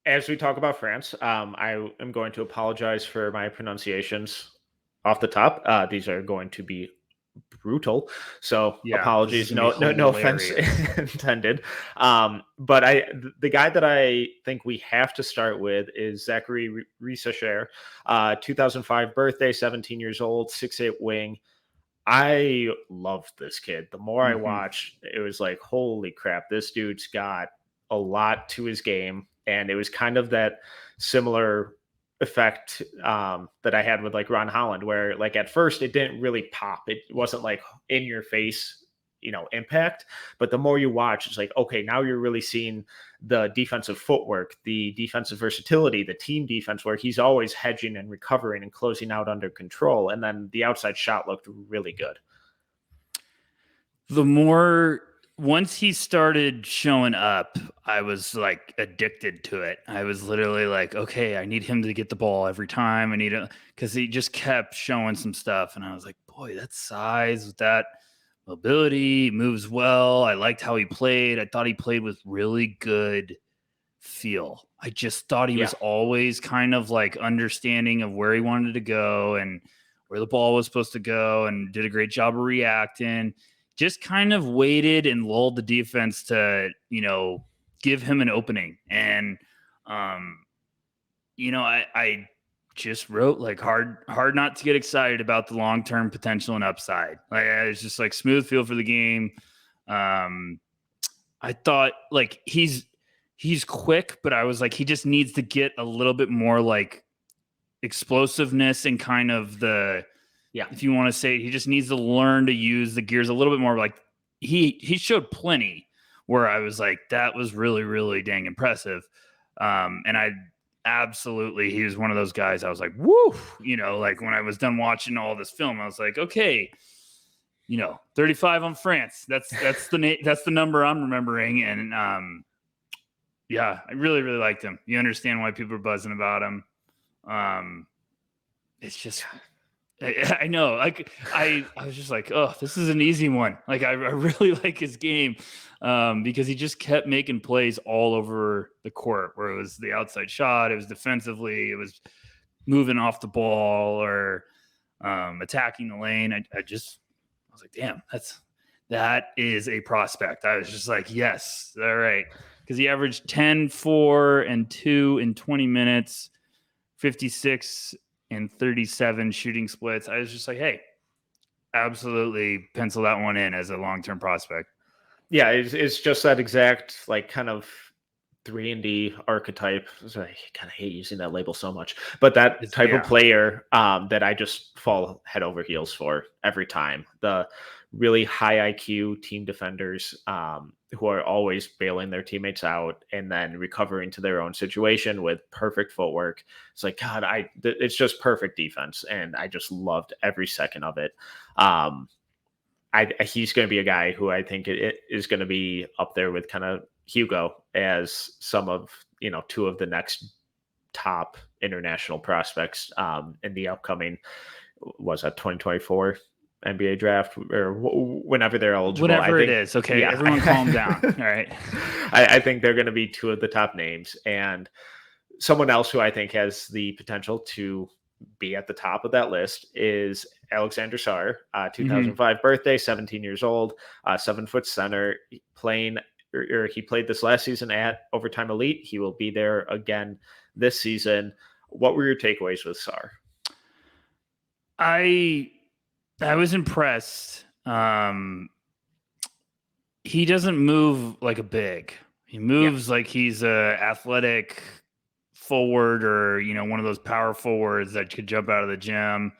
As we talk about France, I am going to apologize for my pronunciations off the top. These are going to be brutal, so Yeah, this is apologies. gonna be No offense hilarious. intended. But the guy that I think we have to start with is Zaccharie Risacher, 2005 birthday, 17 years old, 6'8" wing. I loved this kid. The more I Hmm. watched, it was like, holy crap, this dude's got a lot to his game. And it was kind of that similar effect that I had with like Ron Holland, where like at first it didn't really pop. It wasn't like in your face, impact. But the more you watch, it's like, okay, now you're really seeing the defensive footwork, the defensive versatility, the team defense, where he's always hedging and recovering and closing out under control. And then the outside shot looked really good. The more once he started showing up, I was like addicted to it. I was literally like, okay, I need him to get the ball every time. I need to, because he just kept showing some stuff, and I was like, boy, that size with that mobility, moves well. I liked how he played. I thought he played with really good feel. I just thought he Yeah. was always kind of like understanding of where he wanted to go and where the ball was supposed to go, and did a great job of reacting. Just kind of waited and lulled the defense to, give him an opening. And, um, I just wrote like hard not to get excited about the long term potential and upside. Like it's just like smooth feel for the game. Um, I thought like he's quick, but I was like he just needs to get a little bit more like explosiveness and kind of the, Yeah. if you want to say it, he just needs to learn to use the gears a little bit more. Like he showed plenty where I was like that was really really dang impressive. And I absolutely, he was one of those guys I was like woo, like when I was done watching all this film I was like okay, 35 on France. That's the number I'm remembering. And yeah, I really really liked him. You understand why people are buzzing about him. Um, it's just I know. Like I was just like, oh, this is an easy one. Like I really like his game, because he just kept making plays all over the court. Where it was the outside shot, it was defensively, it was moving off the ball or attacking the lane. I was like, damn, that is a prospect. I was just like, yes, all right, because he averaged 10, 4, and 2 in 20 minutes, 56 and 37 shooting splits. I was just like, hey, absolutely pencil that one in as a long-term prospect. Yeah. It's just that exact, like, kind of 3 and D archetype. So I kind of hate using that label so much, but that It's, type of yeah. player that I just fall head over heels for every time. The really high IQ team defenders who are always bailing their teammates out and then recovering to their own situation with perfect footwork. It's like, God, it's just perfect defense. And I just loved every second of it. Um, he's going to be a guy who I think it is going to be up there with kind of Hugo as some of, two of the next top international prospects in the upcoming, was that 2024 NBA draft, or whenever they're eligible. I Whatever it think, is. Okay, yeah, everyone calm down. All right. I think they're going to be two of the top names. And someone else who I think has the potential to be at the top of that list is Alexandre Sarr, Mm-hmm. 2005 birthday, 17 years old, 7 foot center, playing, or he played this last season at Overtime Elite. He will be there again this season. What were your takeaways with Sarr? I I was impressed. He doesn't move like a big. He Yeah. moves like he's a athletic forward, or one of those power forwards that could jump out of the gym.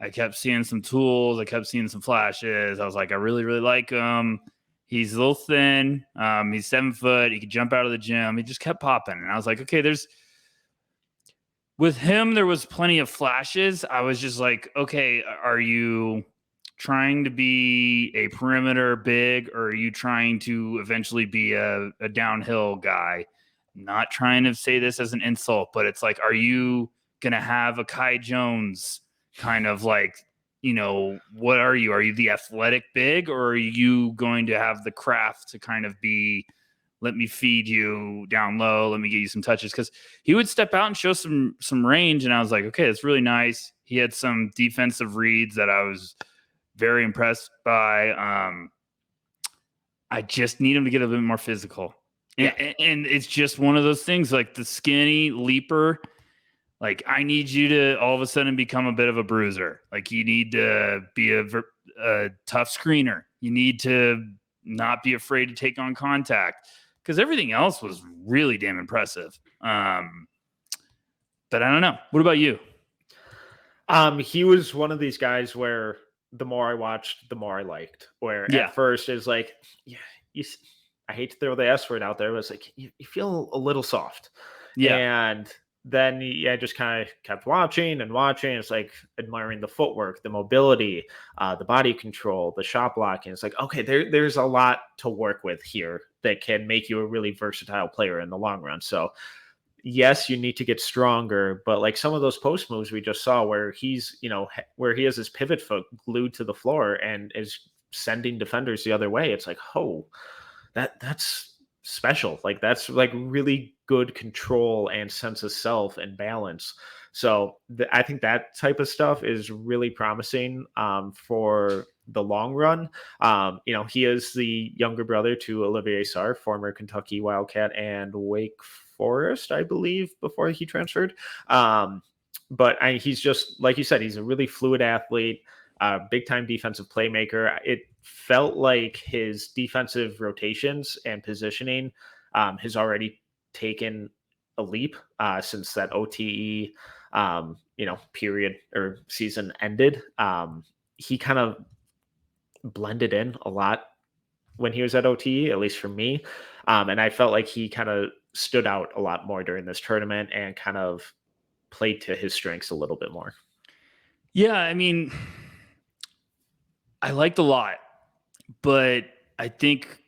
I kept seeing some tools. I kept seeing some flashes. I was like, I really, really like him. He's a little thin. He's 7 foot. He could jump out of the gym. He just kept popping. And I was like, okay, with him, there was plenty of flashes. I was just like, okay, are you trying to be a perimeter big, or are you trying to eventually be a downhill guy? Not trying to say this as an insult, but it's like, are you going to have a Kai Jones kind of like, what are you? Are you the athletic big, or are you going to have the craft to kind of be let me feed you down low, let me get you some touches, because he would step out and show some range, and I was like, okay, that's really nice. He had some defensive reads that I was very impressed by. I just need him to get a bit more physical. And it's just one of those things, like the skinny leaper. Like, I need you to all of a sudden become a bit of a bruiser. Like, you need to be a tough screener. You need to not be afraid to take on contact, because everything else was really damn impressive. But I don't know. What about you? He was one of these guys where the more I watched, the more I liked. Where at first it's like, I hate to throw the S word out there, but it's like you feel a little soft. Yeah. And then I just kind of kept watching and watching. It's like admiring the footwork, the mobility, the body control, the shot blocking. It's like, okay, there's a lot to work with here that can make you a really versatile player in the long run. So yes, you need to get stronger, but like some of those post moves we just saw where he's, where he has his pivot foot glued to the floor and is sending defenders the other way. It's like, oh, that's special. Like, that's like really good control and sense of self and balance. So I think that type of stuff is really promising for the long run. He is the younger brother to Alexandre Sarr, former Kentucky Wildcat and Wake Forest, I believe, before he transferred. But he's just, like you said, he's a really fluid athlete, big time defensive playmaker. It felt like his defensive rotations and positioning has already taken a leap since that OTE, period or season ended. He kind of blended in a lot when he was at OTE, at least for me. And I felt like he kind of stood out a lot more during this tournament and kind of played to his strengths a little bit more. Yeah, I mean, I liked a lot, but I think,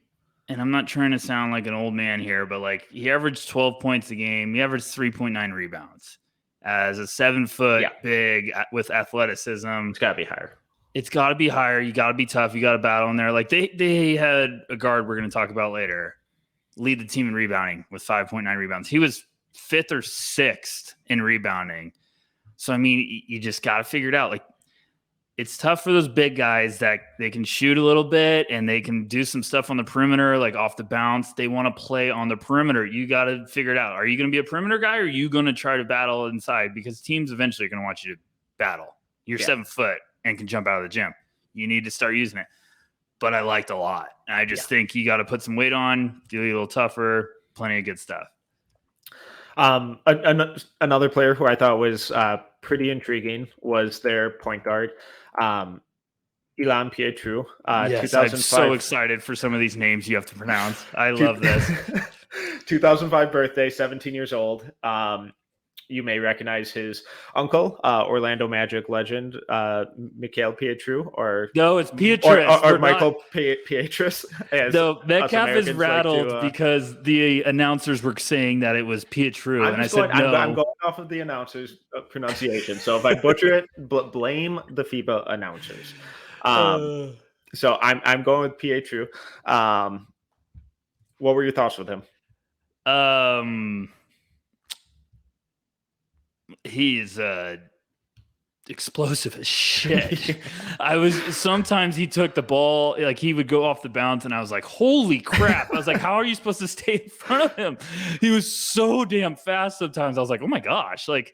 and I'm not trying to sound like an old man here, but like he averaged 12 points a game. He averaged 3.9 rebounds as a 7-foot big with athleticism. It's got to be higher. It's got to be higher. You got to be tough. You got to battle in there. Like they had a guard we're going to talk about later lead the team in rebounding with 5.9 rebounds. He was 5th or 6th in rebounding. So, I mean, you just got to figure it out. Like, it's tough for those big guys that they can shoot a little bit and they can do some stuff on the perimeter, like off the bounce. They want to play on the perimeter. You got to figure it out. Are you going to be a perimeter guy or are you going to try to battle inside? Because teams eventually are going to want you to battle. You're 7 foot and can jump out of the gym. You need to start using it. But I liked a lot. I just think you got to put some weight on, do you a little tougher, plenty of good stuff. Another player who I thought was pretty intriguing was their point guard, Ilan Pietrus. Yes, I'm so excited for some of these names you have to pronounce. I love this. 2005 birthday, 17 years old. You may recognize his uncle, Orlando Magic legend, Mikhail Pietrus, or no, it's Pietrus or Michael Pietrus. No, Metcalf is rattled because the announcers were saying that it was Pietrus, and I said no. I'm going off of the announcers' pronunciation, so if I butcher it, blame the FIBA announcers. So I'm going with Pietrus. What were your thoughts with him? He's explosive as shit. Sometimes he took the ball, like he would go off the bounce and I was like, holy crap. I was like, how are you supposed to stay in front of him? He was so damn fast sometimes. I was like, oh my gosh, like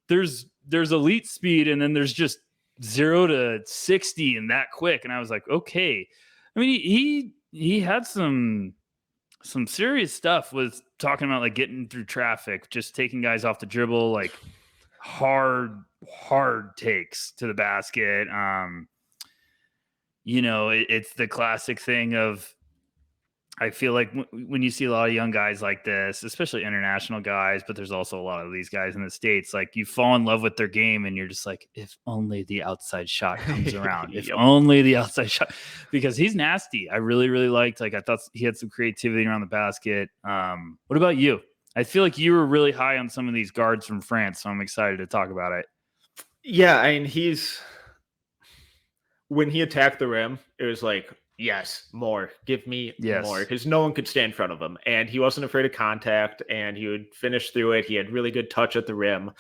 there's elite speed and then there's just 0 to 60 and that quick. And I was like, okay. I mean, he had some serious stuff with talking about like getting through traffic, just taking guys off the dribble, like hard takes to the basket. It's the classic thing of, I feel like when you see a lot of young guys like this, especially international guys, but there's also a lot of these guys in the States, like you fall in love with their game and you're just like, if only the outside shot comes around, if only the outside shot, because he's nasty. I really, really liked, I thought he had some creativity around the basket. What about you? I feel like you were really high on some of these guards from France, so I'm excited to talk about it. Yeah, I mean, when he attacked the rim, it was like, Yes, more. Give me more, Yes. because no one could stay in front of him, and he wasn't afraid of contact, and he would finish through it. He had really good touch at the rim.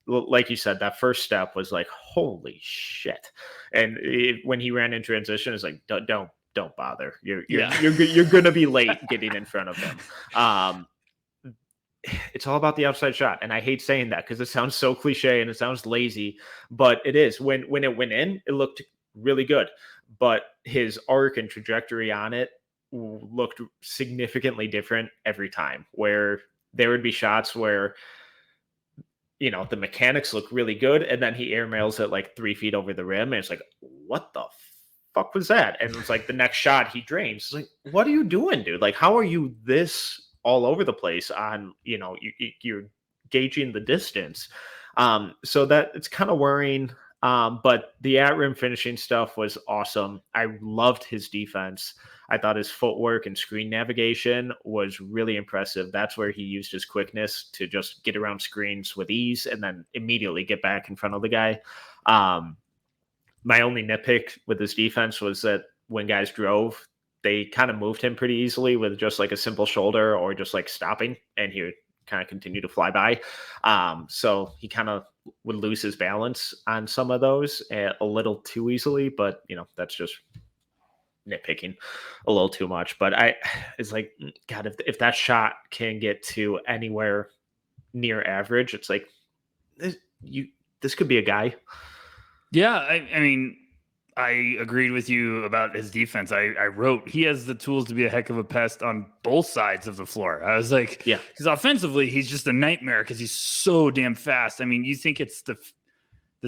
Like you said, that first step was like, holy shit! And when he ran in transition, it's like, don't bother. Yeah. You're gonna be late getting in front of him. Um, it's all about the outside shot, and I hate saying that because it sounds so cliche and it sounds lazy, but it is. When it went in, it looked really good, but his arc and trajectory on it looked significantly different every time. Where there would be shots where the mechanics look really good, and then he airmails it like 3 feet over the rim, and it's like, what the fuck was that? And it's like the next shot he drains. It's like, what are you doing, dude? Like, how are you this all over the place on, you're gauging the distance. So that it's kind of worrying. But the at rim finishing stuff was awesome. I loved his defense. I thought his footwork and screen navigation was really impressive. That's where he used his quickness to just get around screens with ease and then immediately get back in front of the guy. My only nitpick with his defense was that when guys drove, they kind of moved him pretty easily with just like a simple shoulder or just like stopping, and he would kind of continue to fly by. So he kind of would lose his balance on some of those a little too easily, but that's just nitpicking a little too much. But it's like, God, if that shot can get to anywhere near average, it's like this could be a guy. Yeah, I mean, I agreed with you about his defense. I wrote he has the tools to be a heck of a pest on both sides of the floor. I was like, yeah, because offensively he's just a nightmare because he's so damn fast. I mean, you think it's the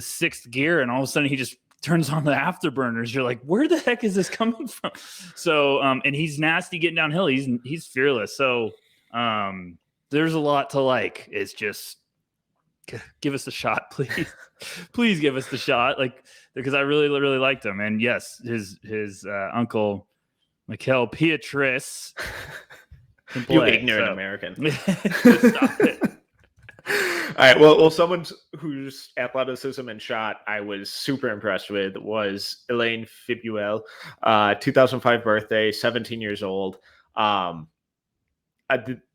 sixth gear, and all of a sudden he just turns on the afterburners. You're like, where the heck is this coming from? So, and he's nasty getting downhill. He's fearless. So, there's a lot to like. It's just give us a shot, please. Please give us the shot, like, because I really liked him. And yes, his uncle Illan Pietrus can play, you ignorant American. Stop it. All right. Well, someone whose athleticism and shot I was super impressed with was Elaine Fibleuil, 2005 birthday, 17 years old.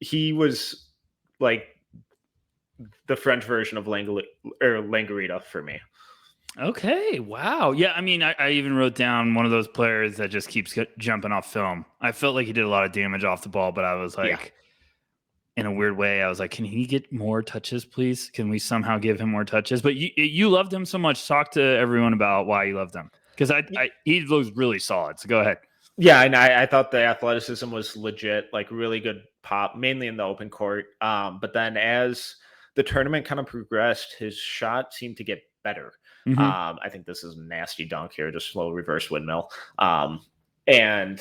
He was like the French version of Langarita for me. Okay. Wow. Yeah. I mean, I even wrote down one of those players that just keeps jumping off film. I felt like he did a lot of damage off the ball, but I was like, in a weird way, I was like, can he get more touches, please? Can we somehow give him more touches? But you loved him so much. Talk to everyone about why you loved him. Because he looks really solid. So go ahead. Yeah, and I thought the athleticism was legit, like really good pop, mainly in the open court. But then as the tournament kind of progressed, his shot seemed to get better. Mm-hmm. I think this is a nasty dunk here, just slow reverse windmill. And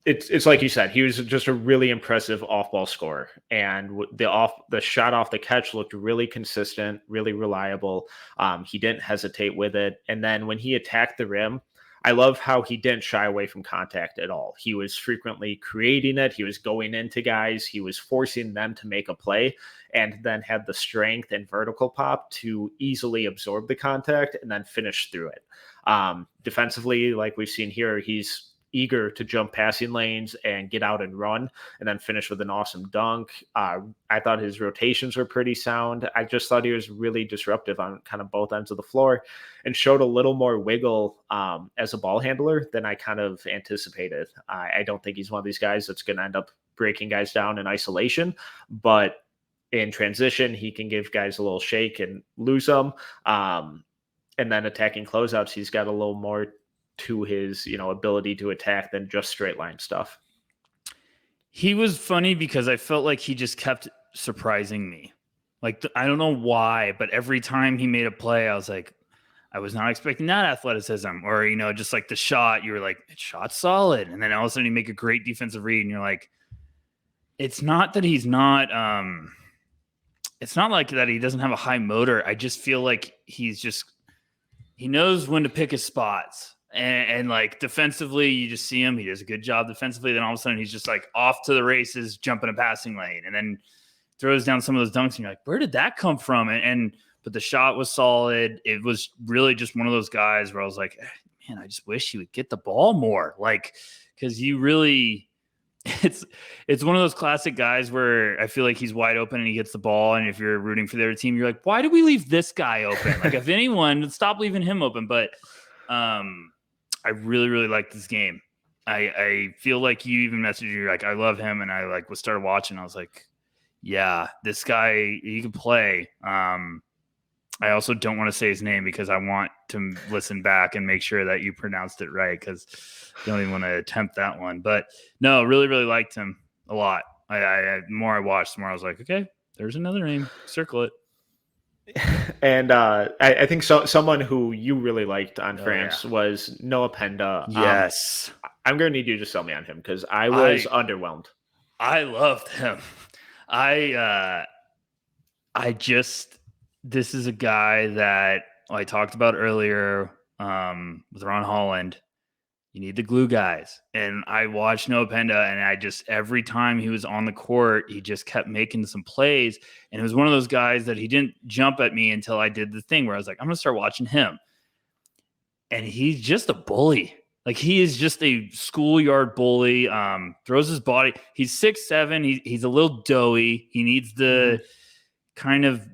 it's like you said, he was just a really impressive off-ball scorer, and the shot off the catch looked really consistent, really reliable. He didn't hesitate with it, and then when he attacked the rim, I love how he didn't shy away from contact at all. He was frequently creating it. He was going into guys. He was forcing them to make a play, and then had the strength and vertical pop to easily absorb the contact and then finish through it. Defensively, like we've seen here, he's eager to jump passing lanes and get out and run, and then finish with an awesome dunk. I thought his rotations were pretty sound. I just thought he was really disruptive on kind of both ends of the floor, and showed a little more wiggle as a ball handler than I kind of anticipated. I don't think he's one of these guys that's going to end up breaking guys down in isolation, but in transition, he can give guys a little shake and lose them. And then attacking closeouts, he's got a little more to his ability to attack than just straight line stuff. He was funny because I felt like he just kept surprising me. Like, I don't know why, but every time he made a play, I was like, I was not expecting that athleticism. Or, just like the shot, you were like, it shot solid. And then all of a sudden you make a great defensive read and you're like, it's not that he's not, it's not like that he doesn't have a high motor. I just feel like he knows when to pick his spots. And like defensively, you just see him. He does a good job defensively. Then all of a sudden, he's just like off to the races, jumping a passing lane, and then throws down some of those dunks. And you're like, where did that come from? But the shot was solid. It was really just one of those guys where I was like, man, I just wish he would get the ball more. Like, because you really, it's one of those classic guys where I feel like he's wide open and he gets the ball. And if you're rooting for the other team, you're like, why do we leave this guy open? Like, if anyone, stop leaving him open. But I really, really like this game. I feel like you even messaged you like, I love him. And I like started watching. I was like, yeah, this guy, he can play. I also don't want to say his name because I want to listen back and make sure that you pronounced it right, because I don't even want to attempt that one. But no, really, really liked him a lot. The more I watched, the more I was like, okay, there's another name. Circle it. And I think someone who you really liked on France was Noah Penda. Yes. I'm going to need you to sell me on him because I was underwhelmed. I loved him. This is a guy that I talked about earlier with Ron Holland. You need the glue guys. And I watched Noah Penda, and every time he was on the court, he just kept making some plays. And it was one of those guys that he didn't jump at me until I did the thing where I was like, I'm going to start watching him. And he's just a bully. Like, he is just a schoolyard bully, throws his body. He's 6'7". He's a little doughy. He needs to kind of,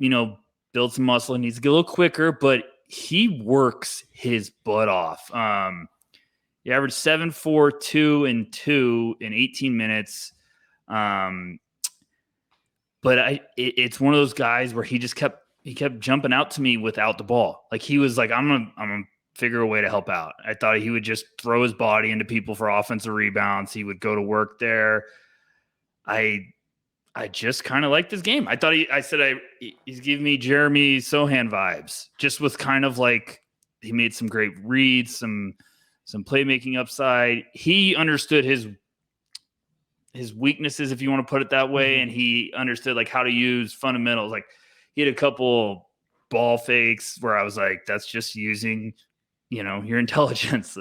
build some muscle, and needs to get a little quicker, but he works his butt off. He averaged 7, 4, 2, and 2 in 18 minutes. But it's one of those guys where he kept jumping out to me without the ball. Like, he was like, I'm gonna figure a way to help out. I thought he would just throw his body into people for offensive rebounds. He would go to work there. I just kind of liked this game. I thought he's giving me Jeremy Sohan vibes, just with kind of like, he made some great reads, some playmaking upside. He understood his weaknesses, if you want to put it that way. And he understood like how to use fundamentals. Like, he had a couple ball fakes where I was like, that's just using, your intelligence.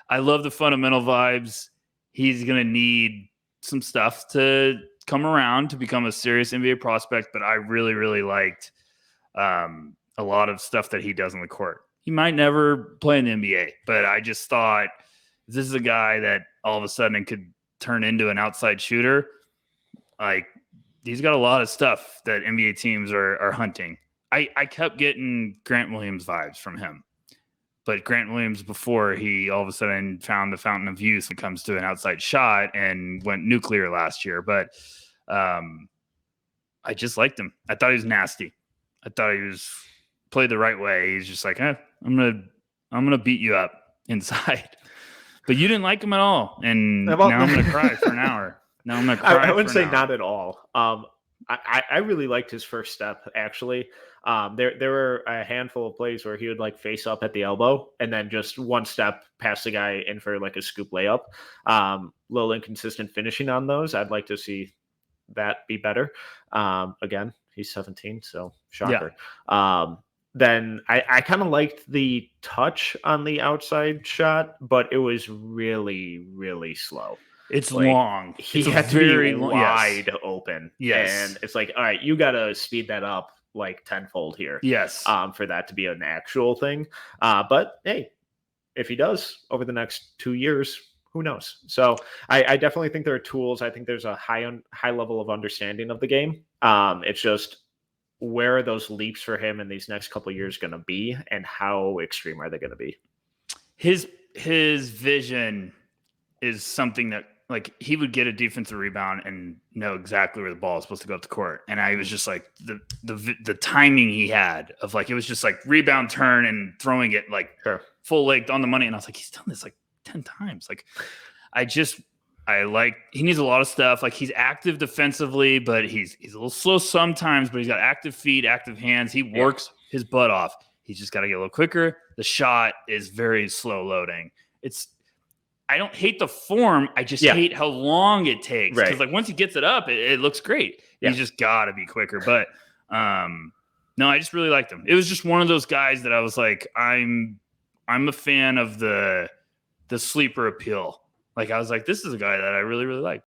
I love the fundamental vibes. He's going to need some stuff to come around to become a serious NBA prospect, but I really, really liked a lot of stuff that he does on the court. He might never play in the NBA, but I just thought, this is a guy that all of a sudden could turn into an outside shooter. Like, he's got a lot of stuff that NBA teams are hunting. I kept getting Grant Williams vibes from him, but Grant Williams, before he all of a sudden found the fountain of youth when it comes to an outside shot and went nuclear last year. But I just liked him. I thought he was nasty. I thought he was played the right way. He's just like, I'm gonna beat you up inside. But you didn't like him at all, and now I'm gonna cry for an hour. Now I'm gonna cry. I wouldn't say not at all. I really liked his first step, actually. There were a handful of plays where he would like face up at the elbow and then just one step past the guy in for like a scoop layup. Little inconsistent finishing on those. I'd like to see that be better. Again, he's 17, so shocker. Yeah. Then I kind of liked the touch on the outside shot, but it was really, really slow. It's like, long. He had to be wide open. Yes. And it's like, all right, you got to speed that up like tenfold here. Yes. For that to be an actual thing. But hey, if he does over the next 2 years, who knows? So I definitely think there are tools. I think there's a high level of understanding of the game. It's just, where are those leaps for him in these next couple of years going to be, and how extreme are they going to be? His vision is something that, like, he would get a defensive rebound and know exactly where the ball is supposed to go up the court. And I was just like, the timing he had of like, it was just like rebound, turn, and throwing it like full legged on the money. And I was like, he's done this like 10 times. Like, he needs a lot of stuff. Like, he's active defensively, but he's a little slow sometimes, but he's got active feet, active hands. He works his butt off. He's just got to get a little quicker. The shot is very slow loading. I don't hate the form. I just hate how long it takes. Because like, once he gets it up, it looks great. He's just got to be quicker. But no, I just really liked him. It was just one of those guys that I was like, I'm a fan of the sleeper appeal. Like, I was like, this is a guy that I really, really like.